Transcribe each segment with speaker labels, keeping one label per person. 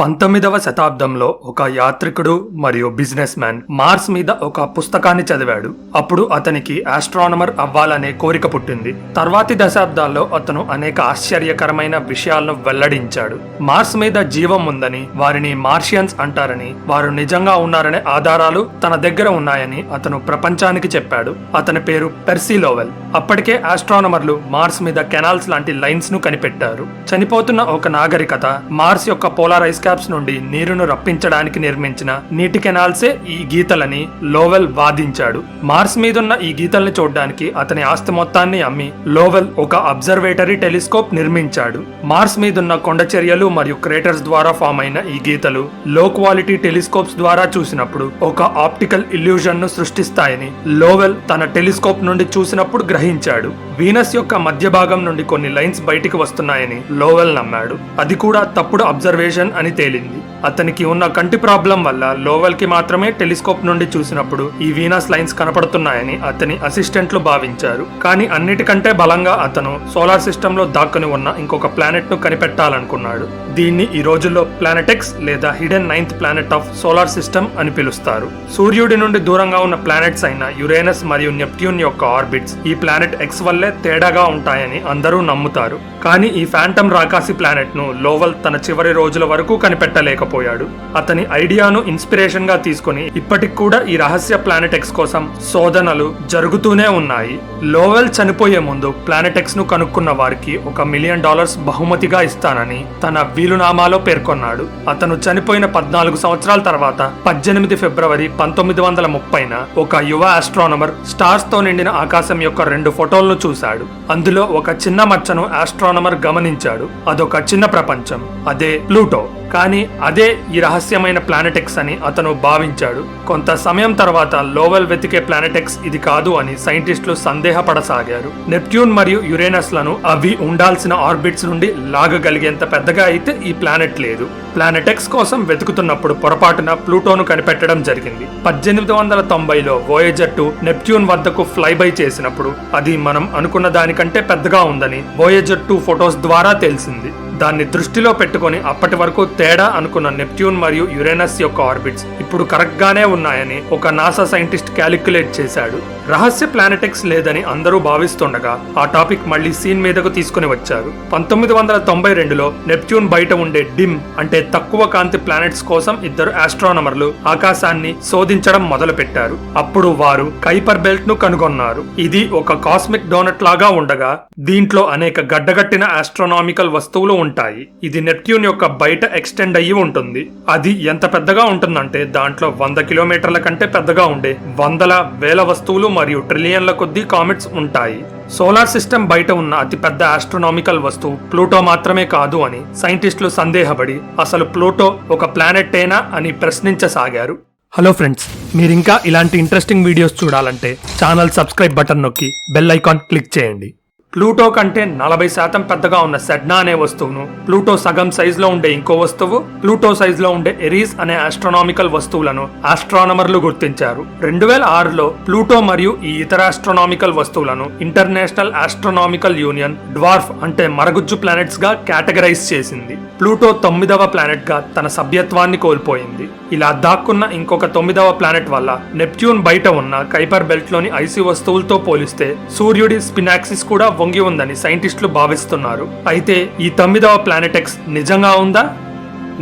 Speaker 1: 19వ శతాబ్దంలో ఒక యాత్రికుడు మరియు బిజినెస్ మ్యాన్ మార్స్ మీద ఒక పుస్తకాన్ని చదివాడు. అప్పుడు అతనికి ఆస్ట్రానమర్ అవ్వాలనే కోరిక పుట్టింది. తర్వాతి దశాబ్దాల్లో అతను అనేక ఆశ్చర్యకరమైన విషయాలను వెల్లడించాడు. మార్స్ మీద జీవం ఉందని, వారిని మార్షియన్స్ అంటారని, వారు నిజంగా ఉన్నారనే ఆధారాలు తన దగ్గర ఉన్నాయని అతను ప్రపంచానికి చెప్పాడు. అతని పేరు పెర్సీ లోవెల్. అప్పటికే ఆస్ట్రానమర్లు మార్స్ మీద కెనాల్స్ లాంటి లైన్స్ ను కనిపెట్టారు. చనిపోతున్న ఒక నాగరికత మార్స్ యొక్క పోలార్ ఐస్ క్యాప్స్ నుండి నీరును రప్పించడానికి నిర్మించిన నీటి కెనాల్సే ఈ గీతలని లోవెల్ వాదించాడు. మార్స్ మీదున్న ఈ గీతల్ని చూడడానికి అతని ఆస్తి మొత్తాన్ని అమ్మి లోవెల్ ఒక అబ్జర్వేటరీ టెలిస్కోప్ నిర్మించాడు. మార్స్ మీదున్న కొండ చర్యలు మరియు క్రేటర్స్ ద్వారా ఫామ్ అయిన ఈ గీతలు లో క్వాలిటీ టెలిస్కోప్స్ ద్వారా చూసినప్పుడు ఒక ఆప్టికల్ ఇల్యూజన్ ను సృష్టిస్తాయని లోవెల్ తన టెలిస్కోప్ నుండి చూసినప్పుడు గ్రహించాడు. వీనస్ యొక్క మధ్య భాగం నుండి కొన్ని లైన్స్ బయటికి వస్తున్నాయని లోవెల్ నమ్మాడు. అది కూడా తప్పుడు అబ్జర్వేషన్ అని తేలింది. అతనికి ఉన్న కంటి ప్రాబ్లం వల్ల లోవెల్ కి మాత్రమే టెలిస్కోప్ నుండి చూసినప్పుడు ఈ వీనస్ లైన్స్ కనపడుతున్నాయని అతని అసిస్టెంట్లు భావించారు. కానీ అన్నిటికంటే బలంగా అతను సోలార్ సిస్టమ్ లో దాక్కుని ఉన్న ఇంకొక ప్లానెట్ ను కనిపెట్టాలనుకున్నాడు. దీన్ని ఈ రోజుల్లో ప్లానెట్ ఎక్స్ లేదా hidden ninth planet of solar system అని పిలుస్తారు. సూర్యుడి నుండి దూరంగా ఉన్న ప్లానెట్స్ అయిన యురేనస్ మరియు నెప్ట్యూన్ యొక్క ఆర్బిట్స్ ఈ ప్లానెట్ ఎక్స్ వల్లే తేడాగా ఉంటాయని అందరూ నమ్ముతారు. కానీ ఈ ఫ్యాంటమ్ రాకాసి ప్లానెట్ ను లోవెల్ తన చివరి రోజుల వరకు కనిపెట్టలేకపోయాడు. అతని ఐడియాను ఇన్స్పిరేషన్ గా తీసుకుని ఇప్పటికి కూడా ఈ రహస్య ప్లానెట్ ఎక్స్ కోసం శోధనలు జరుగుతూనే ఉన్నాయి. లోవెల్ చనిపోయే ముందు ప్లానెట్ ఎక్స్ ను కనుక్కున్న వారికి $1 మిలియన్ బహుమతిగా ఇస్తానని తన వీలునామాలో పేర్కొన్నాడు. అతను చనిపోయిన 14 సంవత్సరాల తర్వాత 18 ఫిబ్రవరి 1930న ఒక యువ ఆస్ట్రానమర్ స్టార్స్ తో నిండిన ఆకాశం యొక్క 2 ఫోటోలను చూశాడు. అందులో ఒక చిన్న మచ్చను ఆస్ట్రానమర్ గమనించాడు. అదొక చిన్న ప్రపంచం, అదే ప్లూటో. కానీ అదే ఈ రహస్యమైన ప్లానెట్ ఎక్స్ అని అతను భావించాడు. కొంత సమయం తర్వాత లోవెల్ వెతికే ప్లానెట్ ఎక్స్ ఇది కాదు అని సైంటిస్టులు సందేహపడసాగారు. నెప్ట్యూన్ మరియు యురేనస్ లను అవి ఉండాల్సిన ఆర్బిట్స్ నుండి లాగగలిగేంత పెద్దగా అయితే ఈ ప్లానెట్ లేదు. ప్లానెట్ ఎక్స్ కోసం వెతుకుతున్నప్పుడు పొరపాటున ప్లూటోను కనిపెట్టడం జరిగింది. 1890లో వోయేజర్ 2 నెప్ట్యూన్ వద్దకు ఫ్లైబై చేసినప్పుడు అది మనం అనుకున్న దానికంటే పెద్దగా ఉందని వోయేజర్ 2 ఫొటోస్ ద్వారా తెలిసింది. దాన్ని దృష్టిలో పెట్టుకుని అప్పటి వరకు తేడా అనుకున్న నెప్ట్యూన్ మరియు యురేనస్ యొక్క ఆర్బిట్స్ ఇప్పుడు కరెక్ట్ గానే ఉన్నాయని ఒక నాసా సైంటిస్ట్ క్యాలిక్యులేట్ చేశాడు. రహస్య ప్లానెట్ ఎక్స్ లేదని అందరూ భావిస్తుండగా ఆ టాపిక్ మళ్లీ సీన్ మీదకు తీసుకుని వచ్చారు. 1992లో నెప్ట్యూన్ బయట ఉండే డిమ్ అంటే తక్కువ కాంతి ప్లానెట్స్ కోసం ఇద్దరు ఆస్ట్రానమర్లు ఆకాశాన్ని శోధించడం మొదలు పెట్టారు. అప్పుడు వారు కైపర్ బెల్ట్ ను కనుగొన్నారు. ఇది ఒక కాస్మిక్ డోనట్ లాగా ఉండగా దీంట్లో అనేక గడ్డగట్టిన ఆస్ట్రానామికల్ వస్తువులు ఉంటాయి. ఇది నెప్ట్యూన్ యొక్క బయట ఎక్స్టెండ్ అయ్యి ఉంటుంది. అది ఎంత పెద్దగా ఉంటుందంటే దాంట్లో 100 కిలోమీటర్ల కంటే పెద్దగా ఉండే వందల వేల వస్తువులు మరియు ట్రిలియన్ల కొద్దీ కామెట్స్ ఉంటాయి. సోలార్ సిస్టమ్ బయట ఉన్న అతిపెద్ద ఆస్ట్రోనామికల్ వస్తువు ప్లూటో మాత్రమే కాదు అని సైంటిస్టులు సందేహపడి అసలు ప్లూటో ఒక ప్లానెట్టేనా అని ప్రశ్నించసాగారు. హలో ఫ్రెండ్స్, మీరింకా ఇలాంటి ఇంట్రెస్టింగ్ వీడియోస్ చూడాలంటే ఛానల్ సబ్స్క్రైబ్ బటన్ నొక్కి బెల్ ఐకాన్ క్లిక్ చేయండి. ప్లూటో కంటే 40% పెద్దగా ఉన్న సెడ్నా అనే వస్తువును, ప్లూటో సగం సైజ్ లో ఉండే ఇంకో వస్తువు, ప్లూటో సైజ్ లో ఉండే ఎరీస్ అనే ఆస్ట్రోనామికల్ వస్తువులను ఆస్ట్రానమర్లు గుర్తించారు. 2006లో ప్లూటో మరియు ఈ ఇతర ఆస్ట్రోనామికల్ వస్తువులను ఇంటర్నేషనల్ ఆస్ట్రోనామికల్ యూనియన్ డ్వార్ఫ్ అంటే మరగుజ్జు ప్లానెట్స్ గా కేటగరైజ్ చేసింది. ప్లూటో 9వ ప్లానెట్ గా తన సభ్యత్వాన్ని కోల్పోయింది. ఇలా దాక్కున్న ఇంకొక 9వ ప్లానెట్ వల్ల నెప్ట్యూన్ బయట ఉన్న కైపర్ బెల్ట్ లోని ఐసీ వస్తువులతో పోలిస్తే సూర్యుడి స్పిన్ యాక్సిస్ కూడా వంగి ఉందని సైంటిస్టులు భావిస్తున్నారు. అయితే ఈ 9వ ప్లానెట్ ఎక్స్ నిజంగా ఉందా?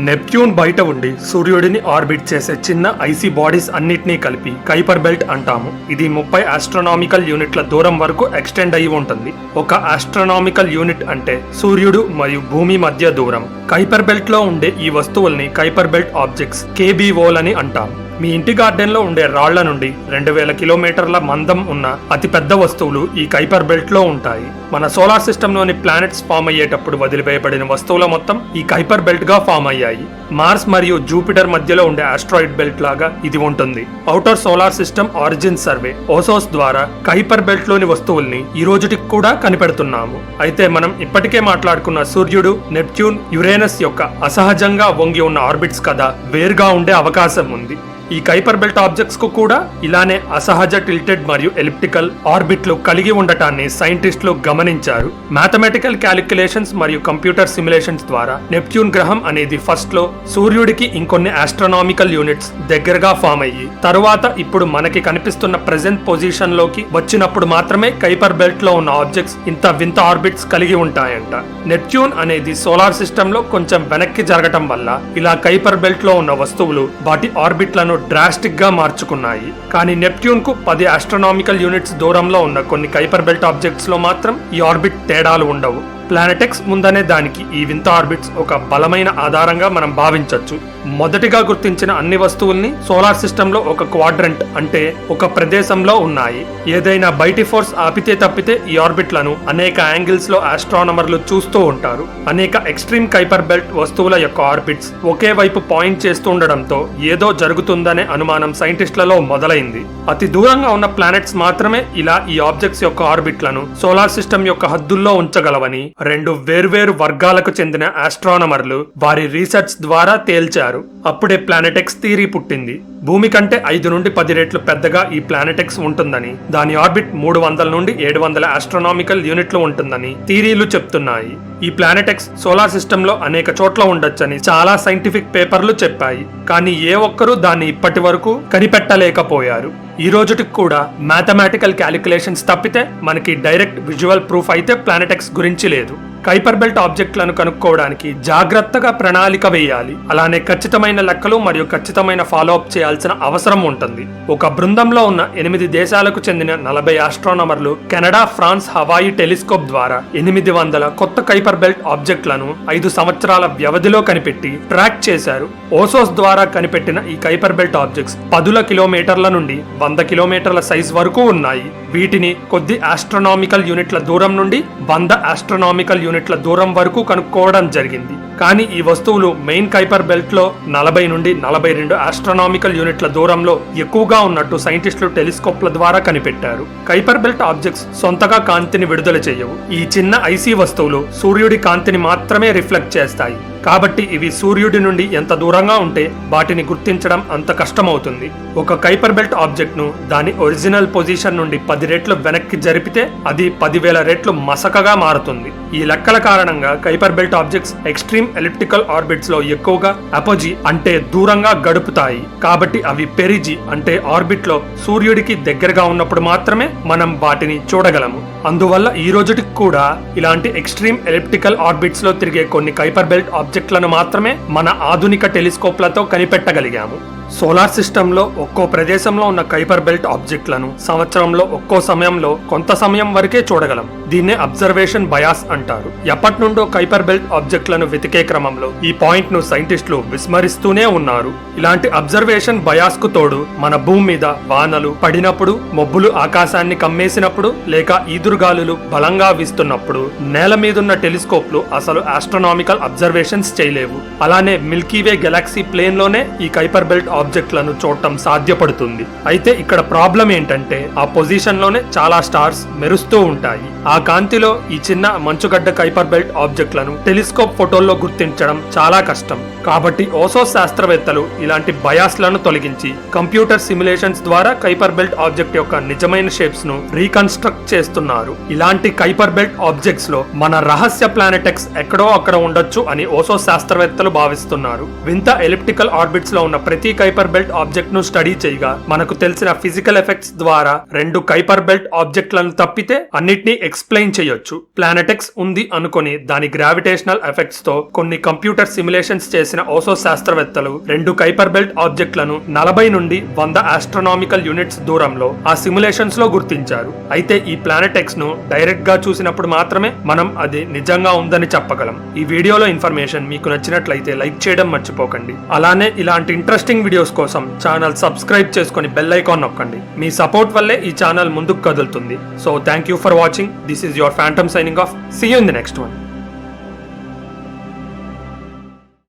Speaker 1: నెప్ట్యూన్ బయట ఉండి సూర్యుడిని ఆర్బిట్ చేసే చిన్న ఐసీ బాడీస్ అన్నిటినీ కలిపి కైపర్ బెల్ట్ అంటాము. ఇది 30 ఆస్ట్రోనామికల్ యూనిట్ల దూరం వరకు ఎక్స్టెండ్ అయి ఉంటుంది. ఒక ఆస్ట్రోనామికల్ యూనిట్ అంటే సూర్యుడు మరియు భూమి మధ్య దూరం. కైపర్ బెల్ట్ లో ఉండే ఈ వస్తువుల్ని కైపర్ బెల్ట్ ఆబ్జెక్ట్స్ కేబీఓల్ అని అంటాం. మీ ఇంటి గార్డెన్ లో ఉండే రాళ్ల నుండి 2000 కిలోమీటర్ల మందం ఉన్న అతి పెద్ద వస్తువులు ఈ కైపర్ బెల్ట్ లో ఉంటాయి. మన సోలార్ సిస్టమ్ లోని ప్లానెట్స్ ఫామ్ అయ్యేటప్పుడు వదిలివేయబడిన వస్తువుల మొత్తం ఈ కైపర్ బెల్ట్ గా ఫామ్ అయ్యాయి. మార్స్ మరియు జూపిటర్ మధ్యలో ఉండే ఆస్ట్రాయిడ్ బెల్ట్ లాగా ఇది ఉంటుంది. Outer solar system origin survey OSSOS ద్వారా కైపర్ బెల్ట్ లోని వస్తువుల్ని ఈ రోజుటికి కూడా కనిపెడుతున్నాము. అయితే మనం ఇప్పటికే మాట్లాడుకున్న సూర్యుడు, నెప్ట్యూన్, యురేనస్ యొక్క అసహజంగా వంగి ఉన్న ఆర్బిట్స్ కథ వేరుగా ఉండే అవకాశం ఉంది. ఈ కైపర్ బెల్ట్ ఆబ్జెక్ట్స్ కు కూడా ఇలానే అసహజ టిల్టెడ్ మరియు ఎలిప్టికల్ ఆర్బిట్లు కలిగి ఉండటాన్ని సైంటిస్టులు గమనించారు. మ్యాథమెటికల్ క్యాలిక్యులేషన్స్ మరియు కంప్యూటర్ సిమ్యులేషన్స్ ద్వారా నెప్ట్యూన్ గ్రహం అనేది ఫస్ట్ లో సూర్యుడికి ఇంకొన్ని ఆస్ట్రోనామికల్ యూనిట్స్ దగ్గరగా ఫామ్ అయ్యి తరువాత ఇప్పుడు మనకి కనిపిస్తున్న ప్రెజెంట్ పొజిషన్ లోకి వచ్చినప్పుడు మాత్రమే కైపర్ బెల్ట్ లో ఉన్న ఆబ్జెక్ట్స్ ఇంత వింత ఆర్బిట్స్ కలిగి ఉంటాయంట. నెప్ట్యూన్ అనేది సోలార్ సిస్టమ్ లో కొంచెం వెనక్కి జరగటం వల్ల ఇలా కైపర్ బెల్ట్ లో ఉన్న వస్తువులు వాటి ఆర్బిట్లను డ్రాస్టిక్ గా మార్చుకున్నాయి. కానీ నెప్ట్యూన్ కు 10 ఆస్ట్రోనామికల్ యూనిట్స్ దూరంలో ఉన్న కొన్ని కైపర్ బెల్ట్ ఆబ్జెక్ట్స్ లో మాత్రం ఈ ఆర్బిట్ తేడాలు ఉండవు. ప్లానెటెక్స్ ముందనే దానికి ఈ వింత ఆర్బిట్స్ ఒక బలమైన ఆధారంగా మనం భావించవచ్చు. మొదటిగా గుర్తించిన అన్ని వస్తువుల్ని సోలార్ సిస్టమ్ లో ఒక క్వాడ్రంట్ అంటే ఒక ప్రదేశంలో ఉన్నాయి. ఏదైనా బయటి ఫోర్స్ ఆపితే తప్పితే ఈ ఆర్బిట్లను అనేక యాంగిల్స్ లో ఆస్ట్రానమర్లు చూస్తూ ఉంటారు. అనేక ఎక్స్ట్రీమ్ కైపర్ బెల్ట్ వస్తువుల యొక్క ఆర్బిట్స్ ఒకే వైపు పాయింట్ చేస్తూ ఉండడంతో ఏదో జరుగుతుందనే అనుమానం సైంటిస్టులలో మొదలైంది. అతి దూరంగా ఉన్న ప్లానెట్స్ మాత్రమే ఇలా ఈ ఆబ్జెక్ట్స్ యొక్క ఆర్బిట్లను సోలార్ సిస్టమ్ యొక్క హద్దుల్లో ఉంచగలవని 2 వేర్వేరు వర్గాలకు చెందిన ఆస్ట్రానమర్లు వారి రీసెర్చ్ ద్వారా తేల్చారు. అప్పుడే ప్లానెటెక్స్ థియరీ పుట్టింది. భూమి కంటే 5 నుండి 10 రెట్లు పెద్దగా ఈ ప్లానెటెక్స్ ఉంటుందని, దాని ఆర్బిట్ 300 నుండి 700 ఆస్ట్రోనామికల్ యూనిట్లు ఉంటుందని థియరీలు చెప్తున్నాయి. ఈ ప్లానెటెక్స్ సోలార్ సిస్టమ్ లో అనేక చోట్ల ఉండొచ్చని చాలా సైంటిఫిక్ పేపర్లు చెప్పాయి. కానీ ఏ ఒక్కరూ దాన్ని ఇప్పటి వరకు కనిపెట్టలేకపోయారు. ఈ రోజుటికి కూడా మ్యాథమెటికల్ క్యాలిక్యులేషన్స్ తప్పితే మనకి డైరెక్ట్ విజువల్ ప్రూఫ్ అయితే ప్లానెటెక్స్ గురించి లేదు. కైపర్ బెల్ట్ ఆబ్జెక్టులను కనుక్కోవడానికి జాగ్రత్తగా ప్రణాళిక వేయాలి. అలానే ఖచ్చితమైన లెక్కలు మరియు ఖచ్చితమైన ఫాలో అప్ చేయాల్సిన అవసరం ఉంటుంది. ఒక బృందంలో ఉన్న 8 దేశాలకు చెందిన 40 ఆస్ట్రోనమర్లు కెనడా, ఫ్రాన్స్, హవాయి టెలిస్కోప్ ద్వారా 800 కొత్త కైపర్ బెల్ట్ ఆబ్జెక్టులను 5 సంవత్సరాల వ్యవధిలో కనిపెట్టి ట్రాక్ చేశారు. ఓసోస్ ద్వారా కనిపెట్టిన ఈ కైపర్ బెల్ట్ ఆబ్జెక్ట్స్ 10 కిలోమీటర్ల నుండి 100 కిలోమీటర్ల సైజ్ వరకు ఉన్నాయి. వీటిని కొద్ది ఆస్ట్రోనామికల్ యూనిట్ల దూరం నుండి 100 ఆస్ట్రోనామికల్ యూనిట్ల దూరం వరకు కనుక్కోవడం జరిగింది. కానీ ఈ వస్తువులు మెయిన్ కైపర్ బెల్ట్ లో 40 నుండి 42 ఆస్ట్రోనామికల్ యూనిట్ల దూరంలో ఎక్కువగా ఉన్నట్టు సైంటిస్టులు టెలిస్కోప్ల ద్వారా కనిపెట్టారు. కైపర్ బెల్ట్ ఆబ్జెక్ట్స్ సొంతగా కాంతిని విడుదల చేయవు. ఈ చిన్న ఐసీ వస్తువులు సూర్యుడి కాంతిని మాత్రమే రిఫ్లెక్ట్ చేస్తాయి. కాబట్టి ఇవి సూర్యుడి నుండి ఎంత దూరంగా ఉంటే వాటిని గుర్తించడం అంత కష్టమవుతుంది. ఒక కైపర్ బెల్ట్ ఆబ్జెక్ట్ ను దాని ఒరిజినల్ పొజిషన్ నుండి 10 రెట్లు వెనక్కి జరిపితే అది 10,000 రెట్లు మసకగా మారుతుంది. ఈ లెక్కల కారణంగా Kuiper belt objects extreme elliptical orbits లో ఎక్కువగా అపోజీ అంటే దూరంగా గడుపుతాయి. కాబట్టి అవి పెరిజీ అంటే ఆర్బిట్ లో సూర్యుడికి దగ్గరగా ఉన్నప్పుడు మాత్రమే మనం వాటిని చూడగలము. అందువల్ల ఈ రోజుటికి కూడా ఇలాంటి ఎక్స్ట్రీమ్ ఎలిప్టికల్ ఆర్బిట్స్ లో తిరిగే కొన్ని కైపర్ బెల్ట్ ఆబ్జెక్టులను మాత్రమే మన ఆధునిక టెలిస్కోప్లతో కనిపెట్టగలిగాము. సోలార్ సిస్టమ్ లో ఒక్కో ప్రదేశంలో ఉన్న కైపర్ బెల్ట్ ఆబ్జెక్టులను సంవత్సరంలో ఒక్కో సమయంలో కొంత సమయం వరకే చూడగలం. దీన్నే అబ్జర్వేషన్ బయాస్ అంటారు. ఎప్పటి నుండో కైపర్ బెల్ట్ ఆబ్జెక్టులను వెతికే క్రమంలో ఈ పాయింట్ ను సైంటిస్టులు విస్మరిస్తూనే ఉన్నారు. ఇలాంటి అబ్జర్వేషన్ బయాస్ కు తోడు మన భూమి మీద వానలు పడినప్పుడు, మబ్బులు ఆకాశాన్ని కమ్మేసినప్పుడు, లేక ఈదురుగాలులు బలంగా వీస్తున్నప్పుడు నేల మీదున్న టెలిస్కోప్లు అసలు ఆస్ట్రోనామికల్ అబ్జర్వేషన్స్ చేయలేవు. అలానే మిల్కీవే గెలాక్సీ ప్లేన్ లోనే ఈ కైపర్ బెల్ట్ ఆబ్జెక్టులను చూడటం సాధ్యపడుతుంది. అయితే ఇక్కడ ప్రాబ్లం ఏంటంటే ఆ పొజిషన్ లోనే చాలా స్టార్స్ మెరుస్తూ ఉంటాయి. ఆ కాంతిలో ఈ చిన్న మంచుగడ్డ కైపర్ బెల్ట్ ఆబ్జెక్టులను టెలిస్కోప్ ఫోటోల్లో గుర్తించడం చాలా కష్టం. కాబట్టి ఓసో శాస్త్రవేత్తలు ఇలాంటి బయాస్లను తొలగించి కంప్యూటర్ సిమ్యులేషన్స్ ద్వారా కైపర్ బెల్ట్ ఆబ్జెక్ట్ యొక్క నిజమైన షేప్స్ ను రీకన్స్ట్రక్ట్ చేస్తున్నారు. ఇలాంటి కైపర్ బెల్ట్ ఆబ్జెక్ట్స్ లో మన రహస్య ప్లానెటెక్స్ ఎక్కడో అక్కడ ఉండొచ్చు అని ఓసో శాస్త్రవేత్తలు భావిస్తున్నారు. వింత ఎలిప్టికల్ ఆర్బిట్స్ లో ఉన్న ప్రతి కైపర్ బెల్ట్ ఆబ్జెక్ట్ ను స్టడీ చేయగా మనకు తెలిసిన ఫిజికల్ ఎఫెక్ట్స్ ద్వారా 2 కైపర్ బెల్ట్ ఆబ్జెక్టులను తప్పితే అన్నిటినీ ఎక్స్ప్లెయిన్ చేయొచ్చు. ప్లానెటెక్స్ ఉంది అనుకుని దాని గ్రావిటేషనల్ ఎఫెక్ట్స్ తో కొన్ని కంప్యూటర్ సిమ్యులేషన్స్ చేసిన ఓసో శాస్త్రవేత్తలు 2 కైపర్ బెల్ట్ ఆబ్జెక్టులను 40 నుండి 100 ఆస్ట్రోనామికల్ యూనిట్స్ దూరంలో ఆ సిమ్యులేషన్స్ లో గుర్తించారు. అయితే ఈ ప్లానెటెక్స్ ను డైరెక్ట్ గా చూసినప్పుడు మాత్రమే మనం అది నిజంగా ఉందని చెప్పగలం. ఈ వీడియోలో ఇన్ఫర్మేషన్ మీకు నచ్చినట్లయితే లైక్ చేయడం మర్చిపోకండి. అలానే ఇలాంటి ఇంట్రెస్టింగ్ వీడియోస్ కోసం ఛానల్ సబ్స్క్రైబ్ చేసుకొని బెల్ ఐకాన్ నొక్కండి. మీ సపోర్ట్ వల్లే ఈ ఛానల్ ముందుకు కదులుతుంది. So thank you for watching. This is your Phantom signing off. See you in the next one.